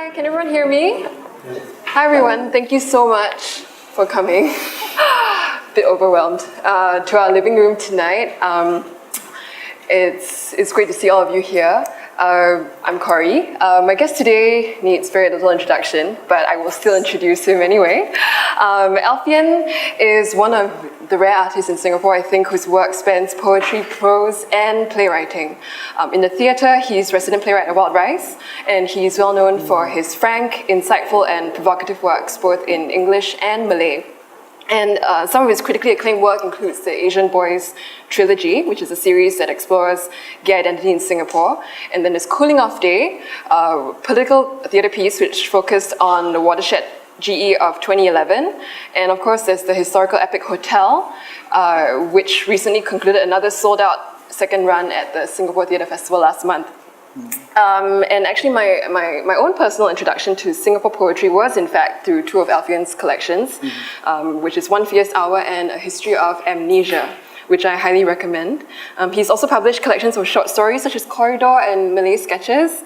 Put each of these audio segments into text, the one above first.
Hi, can everyone hear me? Hi everyone, thank you so much for coming. A bit overwhelmed to our living room tonight. It's great to see all of you here. I'm Corrie. My guest today needs very little introduction, but I will still introduce him anyway. Alfian is one of the rare artists in Singapore, I think, whose work spans poetry, prose, and playwriting. In the theatre, he's resident playwright at Wild Rice, and he's well known for his frank, insightful, and provocative works, both in English and Malay. And some of his critically acclaimed work includes the Asian Boys trilogy, which is a series that explores gay identity in Singapore. And then there's Cooling Off Day, a political theatre piece which focused on the watershed GE of 2011. And of course, there's the historical epic Hotel, which recently concluded another sold-out second run at the Singapore Theatre Festival last month. And actually my own personal introduction to Singapore poetry was in fact through two of Alfian's collections, which is One Fierce Hour and A History of Amnesia, which I highly recommend. He's also published collections of short stories such as Corridor and Malay Sketches.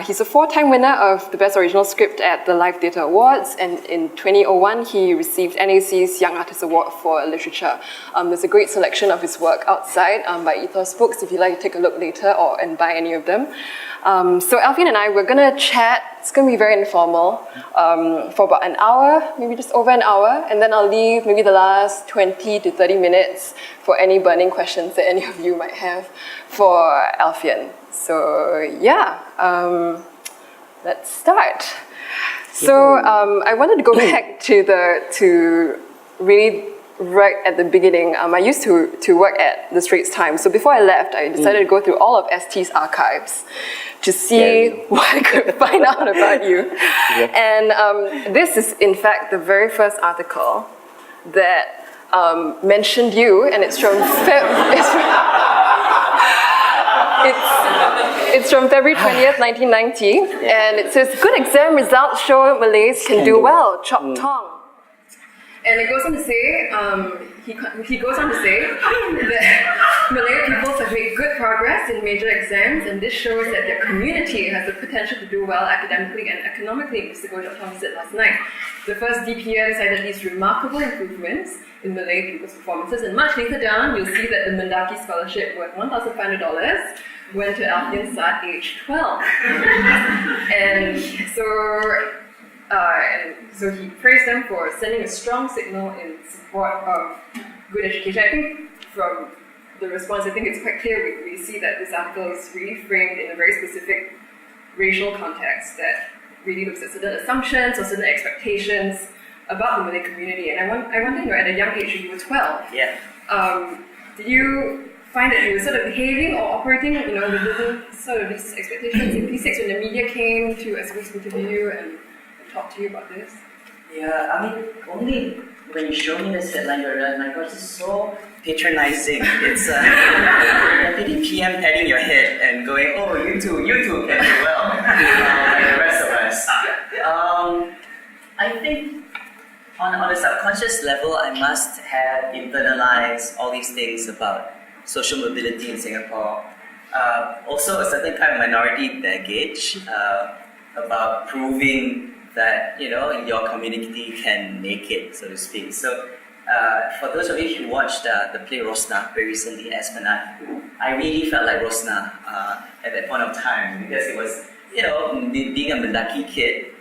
He's a 4-time winner of the Best Original Script at the Live Theatre Awards, and in 2001 he received NAC's Young Artist Award for Literature. There's a great selection of his work outside by Ethos Books if you'd like to take a look later and buy any of them. So Alfian and I, we're going to chat. It's going to be very informal for about an hour, maybe just over an hour, and then I'll leave maybe the last 20 to 30 minutes for any burning questions that any of you might have for Alfian. So yeah, let's start. So I wanted to go back to really right at the beginning. I used to work at the Straits Times. So before I left, I decided to go through all of ST's archives to see what I could find out about you. And this is in fact the very first article that mentioned you, and it's from it's from February 20th, 1990, and it says, "Good exam results show Malays can do well, chop tong." And it goes on to say, he goes on to say that Malay pupils have made good progress in major exams, and this shows that their community has the potential to do well academically and economically, Mr. Gojok said last night. The first DPM cited these remarkable improvements in Malay pupils' performances, and much later down, you'll see that the Mendaki scholarship worth $1,500 went to Alfian Sa'at, age 12. And so he praised them for sending a strong signal in support of good education. I think from the response, I think it's quite clear we see that this article is really framed in a very specific racial context that really looks at certain assumptions or certain expectations about the Malay community. And I wonder, at a young age, you were 12. Yeah. Did you find that you were sort of behaving or operating, within sort of these expectations in P6 when the media came to interview you and talk to you about this? Yeah, I mean, only when you show me this headline, you realize, my God, this is so patronizing. It's Deputy PM patting your head and going, "Oh, you too can do well," like the rest of us. I think on a subconscious level, I must have internalized all these things about social mobility in Singapore. Also, a certain kind of minority baggage about proving that your community can make it, so to speak. So, for those of you who watched the play Rosna very recently, Esplanade, I really felt like Rosna at that point of time, because it was, being a Mendaki kid,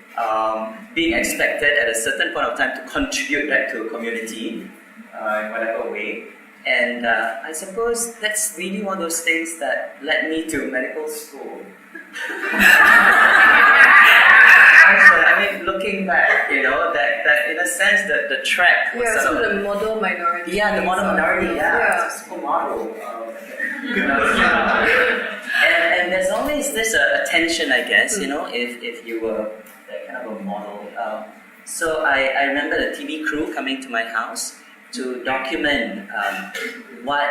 being expected at a certain point of time to contribute back to a community in whatever way. And I suppose that's really one of those things that led me to medical school. I mean, looking back, that in a sense, the track was sort of the model minority. Yeah, the model minority, it's a super model. And there's always this attention, I guess, if you were that kind of a model. So I remember the TV crew coming to my house to document what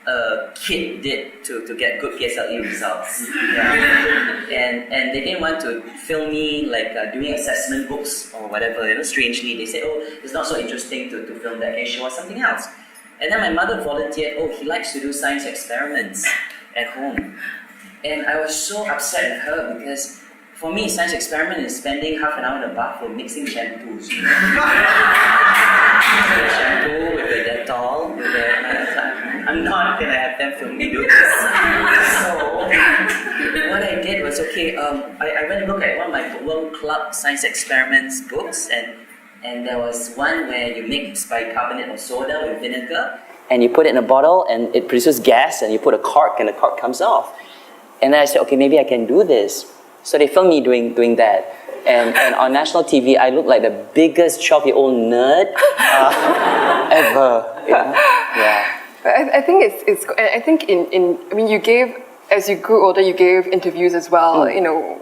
a kid did to get good PSLE results. And they didn't want to film me like doing assessment books or whatever. Strangely, they said, "Oh, it's not so interesting to film that. Can you show us something else?" And then my mother volunteered, "Oh, he likes to do science experiments at home." And I was so upset at her because For me, science experiment is spending half an hour in the bathroom mixing shampoos. The shampoo with the Dettol, with the... I'm not gonna have them film me do this. So, what I did was, I went and looked at one of my World Club science experiments books, and there was one where you mix bicarbonate of soda with vinegar, and you put it in a bottle, and it produces gas, and you put a cork, and the cork comes off. And then I said, okay, maybe I can do this. So they filmed me doing that. And on national TV, I looked like the biggest 12-year-old nerd ever. Yeah. I think I think you gave, as you grew older, you gave interviews as well,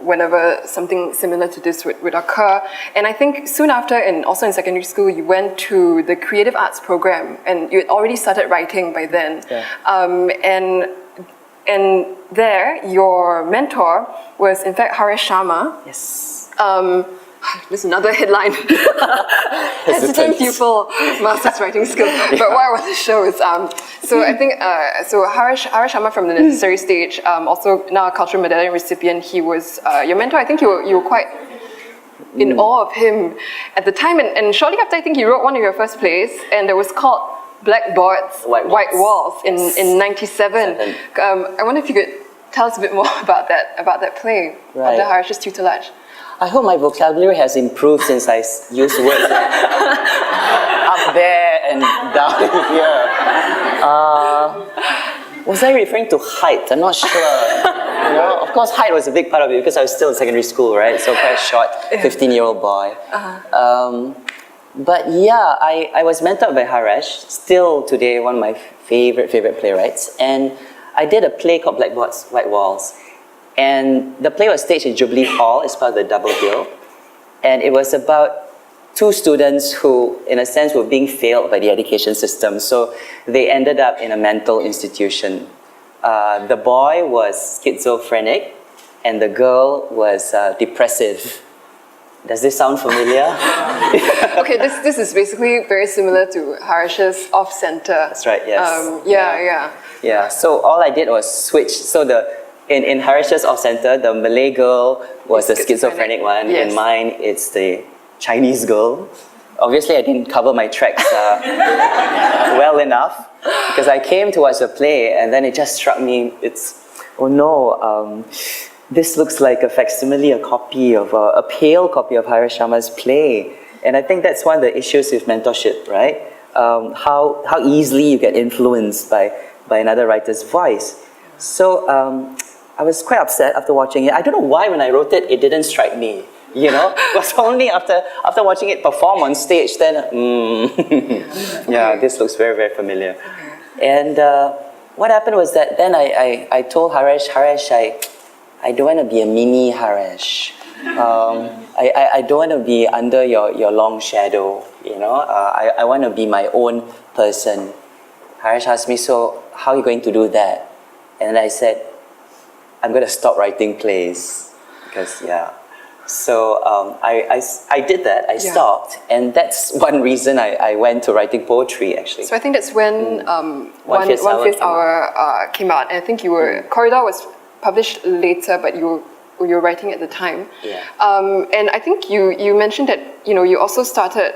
whenever something similar to this would occur. And I think soon after, and also in secondary school, you went to the creative arts program, and you had already started writing by then. Yeah. And there, your mentor was in fact Haresh Sharma. Yes. There's another headline. Hesitant pupil, master's writing skills. But why I want to show is, so I think, Haresh Sharma from The Necessary Stage, also now a cultural medallion recipient, he was your mentor. I think you were quite in awe of him at the time. And shortly after, I think you wrote one of your first plays, and it was called Blackboards, White Walls in '97. I wonder if you could tell us a bit more about that play under Haresh's tutelage. I hope my vocabulary has improved since I used words like up there and down here. Was I referring to height? I'm not sure. Of course, height was a big part of it because I was still in secondary school, right? So quite a short 15-year-old boy. But yeah, I was mentored by Haresh, still today one of my favorite playwrights. And I did a play called Blackboards, White Walls. And the play was staged in Jubilee Hall as part of the double bill. And it was about two students who, in a sense, were being failed by the education system. So they ended up in a mental institution. The boy was schizophrenic and the girl was depressive. Does this sound familiar? Okay, this is basically very similar to Haresh's Off-Center. That's right, yes. Yeah, so all I did was switch. So in Haresh's Off-Center, the Malay girl was the schizophrenic one. Yes. In mine, it's the Chinese girl. Obviously, I didn't cover my tracks well enough because I came to watch the play and then it just struck me, this looks like a facsimile, a pale copy of Haresh Sharma's play. And I think that's one of the issues with mentorship, right? How easily you get influenced by another writer's voice. So I was quite upset after watching it. I don't know why when I wrote it, it didn't strike me. It was only after watching it perform on stage, then, yeah, this looks very, very familiar. And what happened was that then I told Haresh, I don't want to be a mini Haresh. I don't want to be under your long shadow, I want to be my own person. Haresh asked me, so how are you going to do that? And I said, I'm going to stop writing plays. Because, yeah. So I did that, I stopped. And that's one reason I went to writing poetry, actually. So I think that's when One Fifth Hour came out. And I think Corridor was published later, but you were writing at the time. Yeah. And I think you mentioned that you also started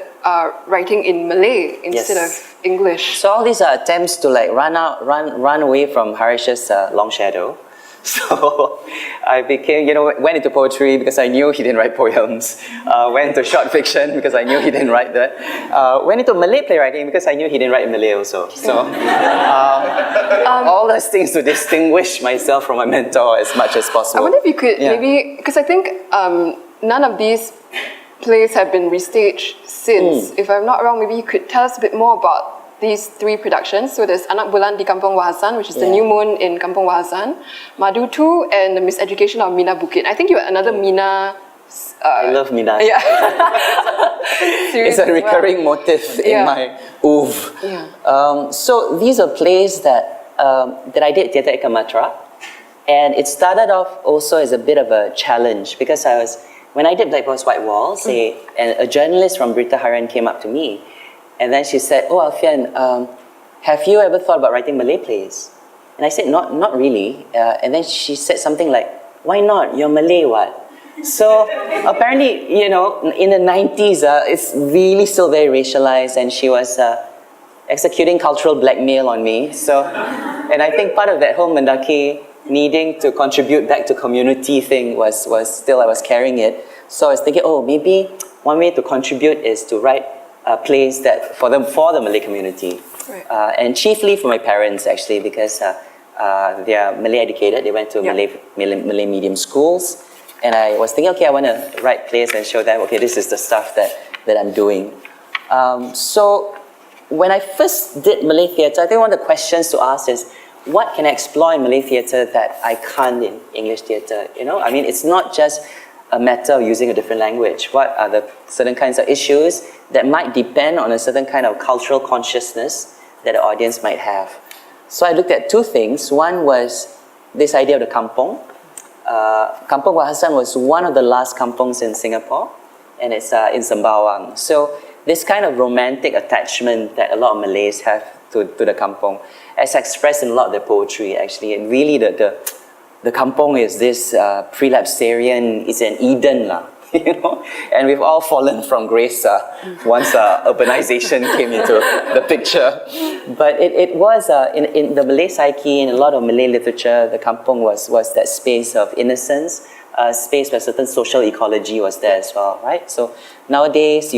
writing in Malay instead of English. So all these are attempts to run away from Haresh's long shadow. So I went into poetry because I knew he didn't write poems. Went into short fiction because I knew he didn't write that. Went into Malay playwriting because I knew he didn't write in Malay also. So all those things to distinguish myself from my mentor as much as possible. I wonder if you could maybe, because I think none of these plays have been restaged since. If I'm not wrong, maybe you could tell us a bit more about these three productions. So there's Anak Bulan di Kampung Wahasan, which is the new moon in Kampung Wahasan, Madu 2, and the Miseducation of Mina Bukit. I think you're another Mina. I love Mina. Yeah. It's a recurring motif in my oeuvre. Yeah. So these are plays that I did Theatre Ekamatra, and it started off also as a bit of a challenge because when I did Blackboards White Walls, a journalist from Berita Harian came up to me. And then she said, "Oh, Alfian, have you ever thought about writing Malay plays?" And I said, "Not really." And then she said something like, "Why not? You're Malay, what?" So apparently, you know, in the 90s, it's really still very racialized, and she was executing cultural blackmail on me. So, and I think part of that whole Mendaki needing to contribute back to community thing was still, I was carrying it. So I was thinking, oh, maybe one way to contribute is to write plays that for the Malay community. Right. And chiefly for my parents, actually, because they are Malay educated. They went to Malay medium schools. And I was thinking, okay, I want to write plays and show them, okay, this is the stuff that I'm doing. So when I first did Malay theatre, I think one of the questions to ask is, what can I explore in Malay theatre that I can't in English theatre? You know, I mean, it's not just a matter of using a different language. What are the certain kinds of issues that might depend on a certain kind of cultural consciousness that the audience might have? So I looked at two things. One was this idea of the kampong. Kampong Wak Hassan was one of the last kampongs in Singapore, and it's in Sembawang. So this kind of romantic attachment that a lot of Malays have to the kampong, as expressed in a lot of their poetry, actually. And really the kampong is this prelapsarian, it's an Eden lah. You know, and we've all fallen from grace once urbanization came into the picture. But it was in the Malay psyche, in a lot of Malay literature, the kampong was that space of innocence, space where certain social ecology was there as well, right? So nowadays,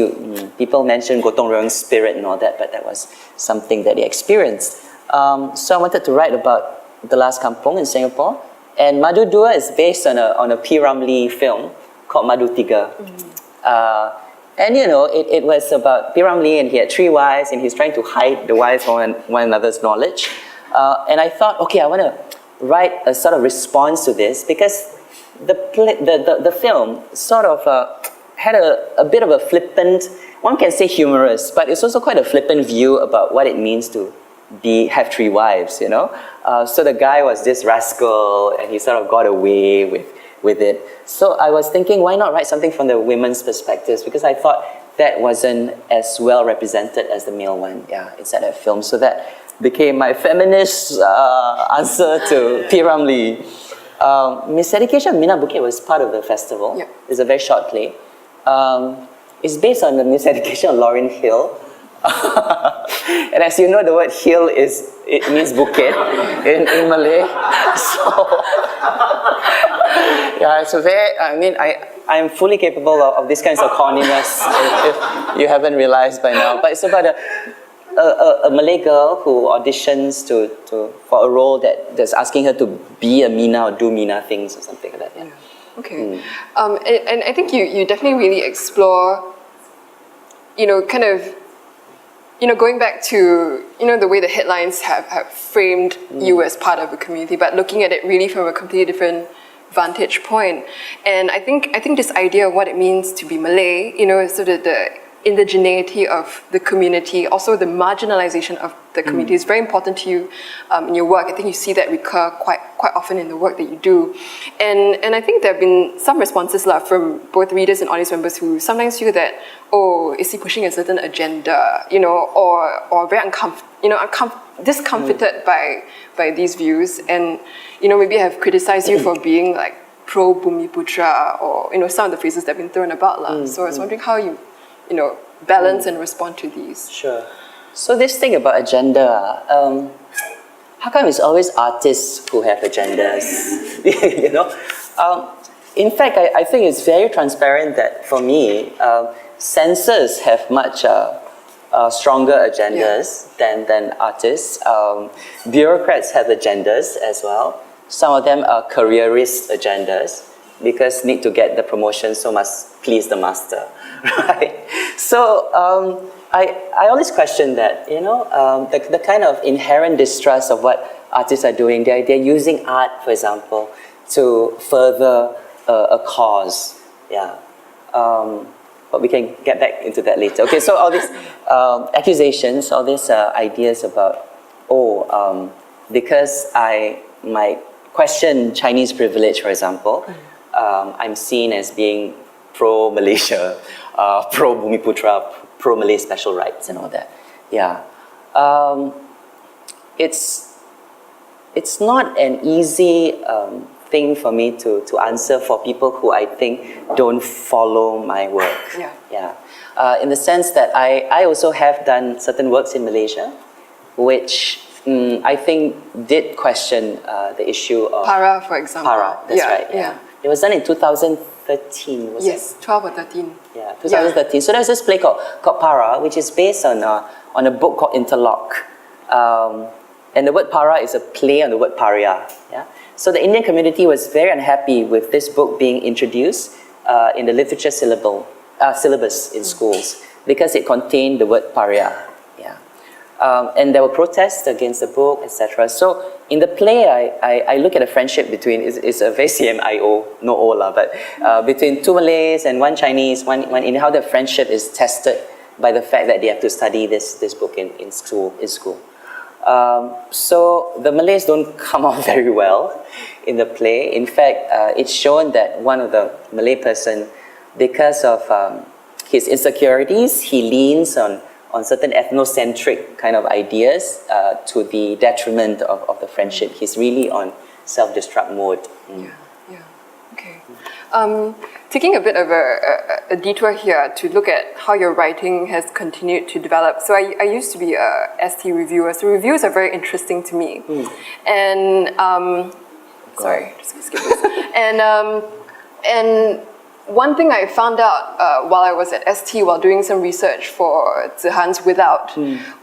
people mention gotong royong spirit and all that, but that was something that they experienced. So I wanted to write about the last kampong in Singapore, and Madu Dua is based on a P. Ramlee film called Madu Tiga. And you know, it was about P. Ramlee, and he had 3 wives, and he's trying to hide the wives from one another's knowledge. And I thought, okay, I want to write a sort of response to this, because the film sort of had a bit of a flippant, one can say humorous, but it's also quite a flippant view about what it means to have 3 wives, you know. So the guy was this rascal, and he sort of got away with it. So I was thinking, why not write something from the women's perspectives? Because I thought that wasn't as well represented as the male one, inside that film. So that became my feminist answer to P. Ramlee. Miseducation of Mina Bukit was part of the festival. Yep. It's a very short play. It's based on the miseducation of Lauryn Hill. And as you know, the word hill means bukit in Malay. So yeah, so I'm fully capable of these kinds of corniness, if you haven't realized by now. But it's about a Malay girl who auditions for a role that's asking her to be a Mina or do Mina things or something like that. Yeah. Okay. And I think you definitely really explore, kind of, going back to, the way the headlines have framed you as part of a community, but looking at it really from a completely different vantage point. And I think this idea of what it means to be Malay, sort of the indigeneity of the community, also the marginalization of the community is very important to you in your work. I think you see that recur quite often in the work that you do. And I think there have been some responses from both readers and audience members who sometimes feel that, oh, is he pushing a certain agenda, or very discomfited by these views, and maybe have criticized you for being like pro Bumiputra, or some of the phrases that have been thrown about. So I was wondering how you balance and respond to these. Sure. So this thing about agenda, how come it's always artists who have agendas? In fact, I think it's very transparent that for me, censors have much stronger agendas than artists. Bureaucrats have agendas as well. Some of them are careerist agendas, because need to get the promotion, so must please the master, right? So I always question that, the kind of inherent distrust of what artists are doing. They're using art, for example, to further a cause, but we can get back into that later. Okay, so all these accusations, all these ideas about, because I might question Chinese privilege, for example, I'm seen as being pro-Malaysia, pro-Bumiputra, pro-Malay special rights and all that. Yeah. It's not an easy thing for me to answer for people who I think don't follow my work. In the sense that I also have done certain works in Malaysia, which I think did question the issue of Para, for example. Para, that's right. Yeah. It was done in 2013, was it? Yes, 12 or 13. Yeah, 2013. So there's this play called Para, which is based on a book called Interlock. And the word para is a play on the word paria. Yeah? So the Indian community was very unhappy with this book being introduced in the literature syllabus in schools because it contained the word paria. Yeah. And there were protests against the book, etc. So in the play, I look at a friendship between, it's a very CMIO, no Ola, but between two Malays and one Chinese, one Indian, how the friendship is tested by the fact that they have to study this book in school. So the Malays don't come out very well in the play. In fact, it's shown that one of the Malay person, because of his insecurities, he leans on certain ethnocentric kind of ideas to the detriment of the friendship. He's really on self-destruct mode. Okay. Taking a bit of a detour here to look at how your writing has continued to develop. So I used to be a ST reviewer, so reviews are very interesting to me. And sorry, just gonna skip this. And one thing I found out while I was at ST, while doing some research for Zihan's Without,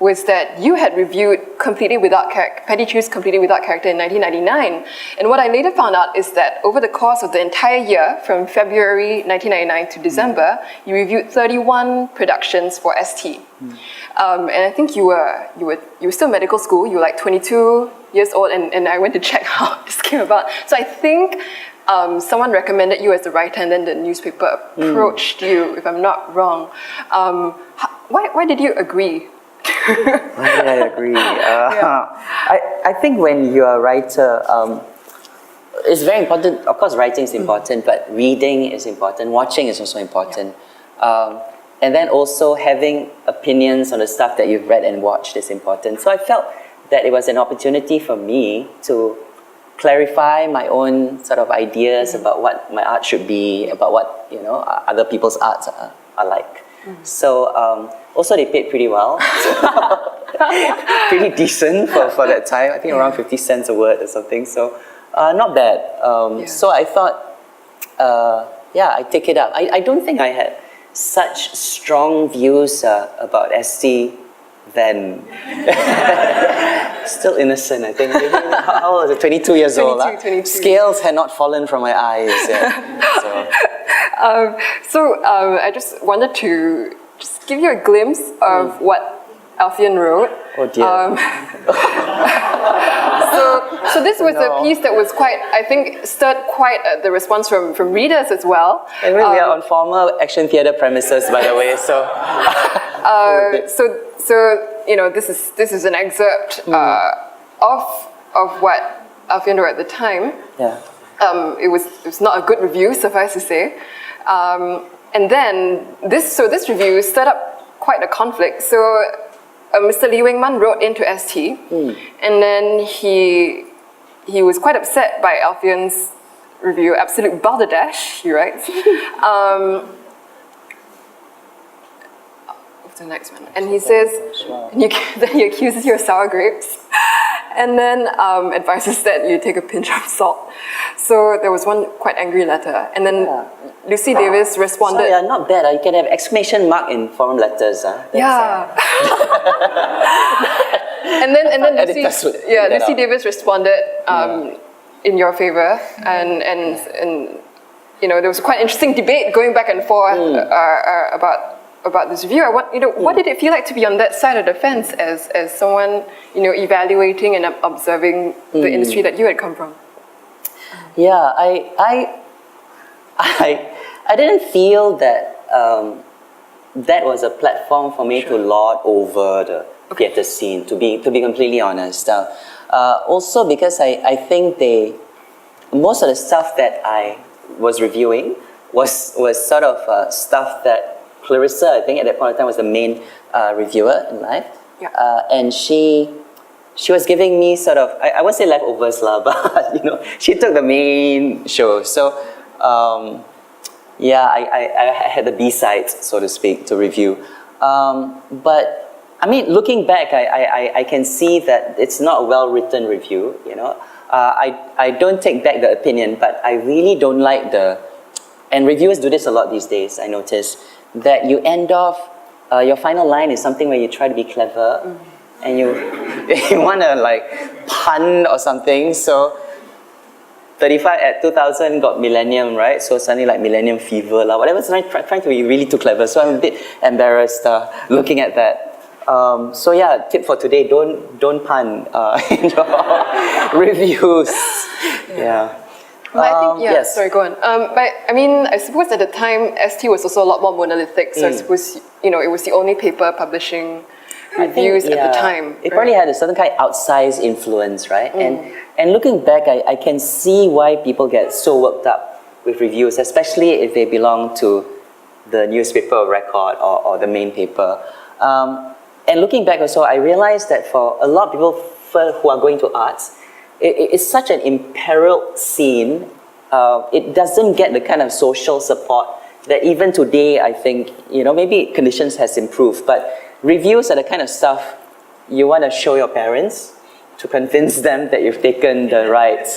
was that you had reviewed Completely Without Petty Choose Completely Without Character in 1999. And what I later found out is that over the course of the entire year, from February 1999 to December, you reviewed 31 productions for ST. And I think you were still medical school. You were like 22 years old, and I went to check how this came about. So I think someone recommended you as the writer, and then the newspaper approached you, if I'm not wrong. Why did you agree? Why did I agree? I think when you're a writer, it's very important. Of course, writing is important, but reading is important. Watching is also important. And then also having opinions on the stuff that you've read and watched is important. So I felt that it was an opportunity for me to clarify my own sort of ideas about what my art should be, about what other people's arts are like. So also they paid pretty well, pretty decent for that time. I think around 50 cents a word or something. So not bad. So I thought, I take it up. I don't think I had such strong views about ST then. Still innocent, I think. How old was it? 22 years old. 22. Scales had not fallen from my eyes yet. So I just wanted to just give you a glimpse of what Alfian wrote. Oh dear. So this was a piece that was I think, stirred quite the response from readers as well. And we are on former action theatre premises, by the way, so... This is an excerpt of what Alfian wrote at the time. Yeah. It was not a good review, suffice to say. And then this review stirred up quite a conflict. So Mr. Lee Weng-man wrote into ST, and then he was quite upset by Alfian's review. Absolute balderdash, he writes. The next one, and he says, then he accuses you of sour grapes, and then advises that you take a pinch of salt. So there was one quite angry letter, and then Lucy Davis responded. Sorry, not bad. You can have exclamation mark in foreign letters. And then Lucy Davis responded in your favor, and there was a quite interesting debate going back and forth about this review. What did it feel like to be on that side of the fence as someone evaluating and observing the industry that you had come from? Yeah, I didn't feel that that was a platform for me to lord over the theatre scene. To be completely honest, also because I think most of the stuff that I was reviewing was sort of stuff that Clarissa, I think at that point in time, was the main reviewer in life, and she she was giving me sort of, I won't say leftovers lah, but you know, she took the main show. So yeah, I had the B-sides, so to speak, to review. But I mean, looking back, I can see that it's not a well-written review, you know. I don't take back the opinion, but I really don't like and reviewers do this a lot these days, I notice, that you end off, your final line is something where you try to be clever, and you want to like pun or something, so 35 at 2000 got millennium, right? So suddenly like millennium fever, whatever, so I'm trying to be really too clever, so I'm a bit embarrassed looking at that. So yeah, tip for today, don't pun in your reviews. Yeah. But I think, yeah, yes. sorry, go on. But I mean, I suppose at the time, ST was also a lot more monolithic, so I suppose, you know, it was the only paper publishing reviews at the time. It probably had a certain kind of outsized influence, right? And looking back, I can see why people get so worked up with reviews, especially if they belong to the newspaper of record or the main paper. And looking back also, I realized that for a lot of people who are going to arts, it's such an imperiled scene. It doesn't get the kind of social support that even today, I think, you know, maybe conditions has improved, but reviews are the kind of stuff you want to show your parents to convince them that you've taken the right,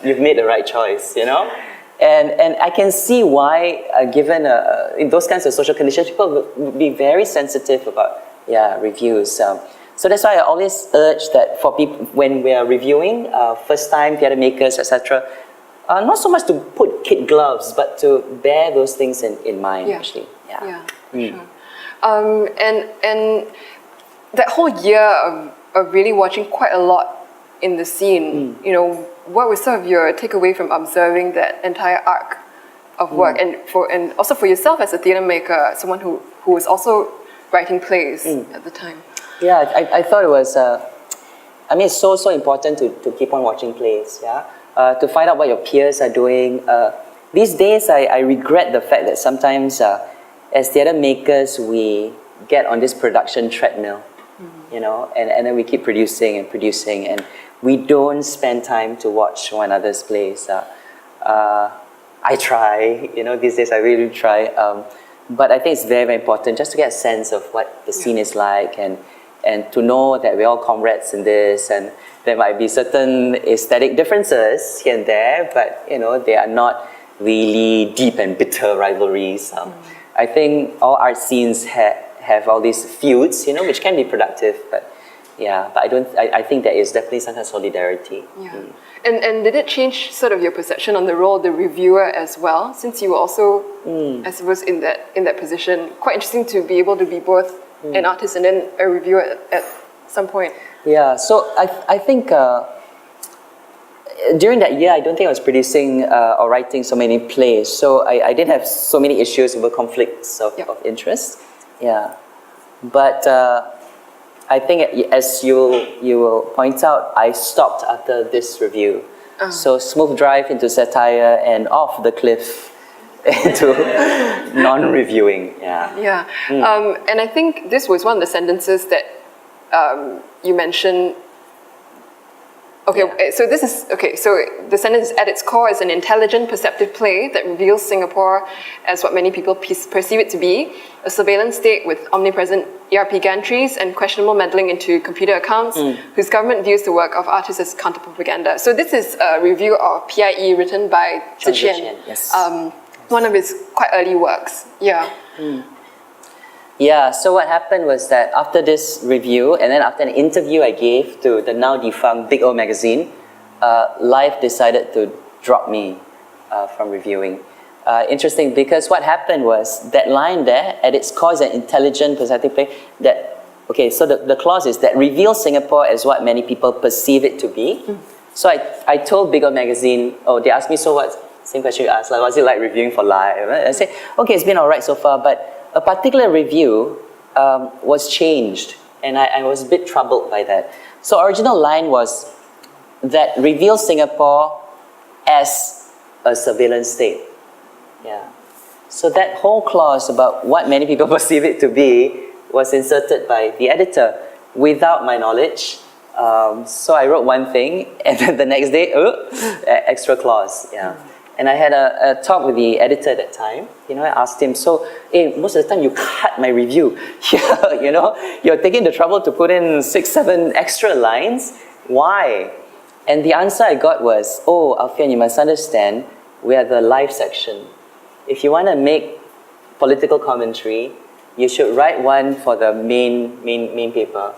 you've made the right choice, you know? And I can see why, given in those kinds of social conditions, people would be very sensitive about reviews. So that's why I always urge that for people, when we are reviewing, first-time theatre makers, etc., not so much to put kid gloves, but to bear those things in mind, actually. Yeah, sure. And that whole year of really watching quite a lot in the scene, you know, what was sort of your takeaway from observing that entire arc of work, and also for yourself as a theatre maker, someone who was also writing plays at the time? Yeah, I thought it was, I mean, it's so important to keep on watching plays, to find out what your peers are doing. These days, I regret the fact that sometimes as theatre makers, we get on this production treadmill, you know, and then we keep producing, and we don't spend time to watch one another's plays. I try, you know, these days I really try, but I think it's very, very important just to get a sense of what the scene is like, and to know that we're all comrades in this, and there might be certain aesthetic differences here and there, but you know, they are not really deep and bitter rivalries. I think all art scenes have all these feuds, you know, which can be productive, but I think there is definitely some kind of solidarity. And did it change sort of your perception on the role of the reviewer as well, since you were also, I suppose, in that position? Quite interesting to be able to be both an artist and then a reviewer at some point. Yeah, so I think during that year, I don't think I was producing or writing so many plays, so I didn't have so many issues with conflicts of interest. Yeah, but I think as you will point out, I stopped after this review. So smooth drive into satire and off the cliff into non-reviewing. And I think this was one of the sentences that you mentioned. So this is so the sentence at its core is an intelligent, perceptive play that reveals Singapore as what many people perceive it to be: a surveillance state with omnipresent ERP gantries and questionable meddling into computer accounts, whose government views the work of artists as counter-propaganda. So this is a review of PIE written by Tzu Chien, one of his quite early works. Yeah, so what happened was that after this review, and then after an interview I gave to the now defunct Big O magazine, Life decided to drop me from reviewing. Interesting, because what happened was that line there, at its core is an intelligent, perceptive play, so the clause is that reveals Singapore as what many people perceive it to be. So I told Big O magazine, they asked me, so what, same question you asked, like, what's it like reviewing for Life? I said, okay, it's been all right so far, but a particular review was changed, and I was a bit troubled by that. So original line was that reveals Singapore as a surveillance state. So that whole clause about what many people perceive it to be was inserted by the editor without my knowledge, So I wrote one thing, and then the next day, extra clause. Yeah. And I had a talk with the editor at that time. I asked him, so, hey, most of the time you cut my review. You're taking the trouble to put in 6, 7 extra lines. Why? And the answer I got was, oh, Alfian, you must understand, we are the live section. If you want to make political commentary, you should write one for the main paper.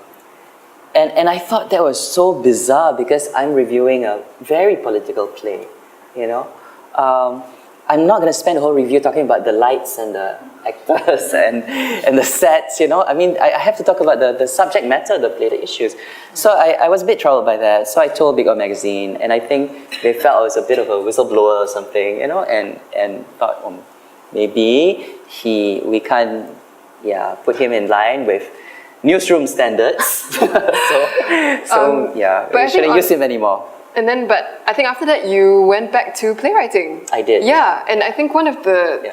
And I thought that was so bizarre because I'm reviewing a very political play, I'm not going to spend a whole review talking about the lights and the actors and the sets, I mean, I have to talk about the subject matter of the play, the issues. So I was a bit troubled by that. So I told Big O Magazine, and I think they felt I was a bit of a whistleblower or something, and thought, maybe we can't put him in line with newsroom standards. so we shouldn't use him anymore. And then, but I think after that you went back to playwriting. I did. Yeah, and I think one of the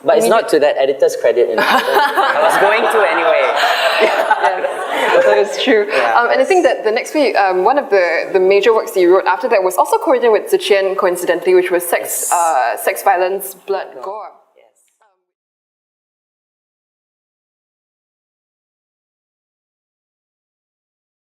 But it's not to that editor's credit. I was going to anyway. Yes, that is true. Yeah, and I think that the next week, one of the major works that you wrote after that was also coordinated with Ziqian, coincidentally, which was sex violence, blood, gore.